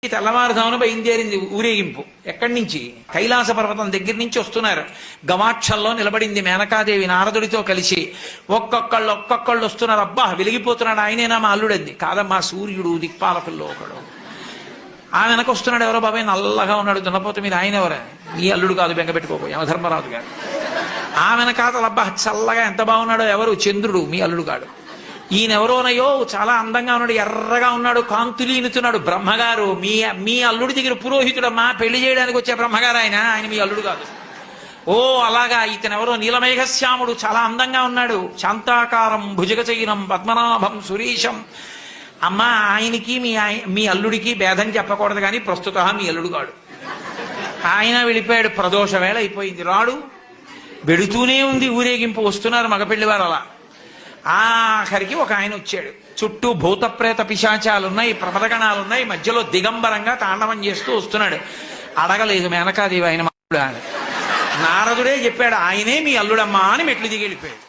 తెల్లవారుజామున బయలుదేరింది ఊరేగింపు. ఎక్కడి నుంచి? కైలాస పర్వతం దగ్గర నుంచి వస్తున్నారు. గవాక్షంలో నిలబడింది మేనకాదేవి నారదుడితో కలిసి. ఒక్కొక్కళ్ళు వస్తున్నారు. అబ్బా వెలిగిపోతున్నాడు, ఆయనేనా మా అల్లుడంది. కాదమ్మా, సూర్యుడు దిక్పాలకుల్లో ఒకడు. ఆ వెనక వస్తున్నాడు. ఎవరో బాబాయ్ నల్లగా ఉన్నాడు దున్నపోత మీద, ఆయన ఎవరా? మీ అల్లుడు కాదు, బెంగపెట్టుకోబోయే యమధర్మరాజు గారు. ఆ వెనకాతలు అబ్బా చల్లగా ఎంత బాగున్నాడో, ఎవరు? చంద్రుడు, మీ అల్లుడు కాడు. ఈయనెవరోనయో చాలా అందంగా ఉన్నాడు, ఎర్రగా ఉన్నాడు, కాంతులీనుతున్నాడు. బ్రహ్మగారు, మీ అల్లుడి దగ్గర పురోహితుడమ్మా, పెళ్లి చేయడానికి వచ్చే బ్రహ్మగారు ఆయన మీ అల్లుడు కాదు. ఓ అలాగా, ఇతనెవరో నీలమేఘశ్యాముడు, చాలా అందంగా ఉన్నాడు. శాంతాకారం భుజగచైనం పద్మనాభం సురీశం. అమ్మా, ఆయనకి మీ అల్లుడికి భేదం చెప్పకూడదు, కానీ ప్రస్తుత మీ అల్లుడు కాడు. ఆయన వెళ్ళిపోయాడు. ప్రదోష వేళ అయిపోయింది, రాడు. వెడుతూనే ఉంది ఊరేగింపు. వస్తున్నారు మగపెళ్లివారు. అలా ఆఖరికి ఒక ఆయన వచ్చాడు. చుట్టూ భూతప్రేత పిశాచాలున్నాయి, ప్రమదగణాలున్నాయి. మధ్యలో దిగంబరంగా తాండవం చేస్తూ వస్తున్నాడు. అడగలేదు మేనకాదేవి ఆయన అల్లుడా అని. నారదుడే చెప్పాడు, ఆయనే మీ అల్లుడమ్మా అని మెట్లు దిగి వెళ్ళిపోయాడు.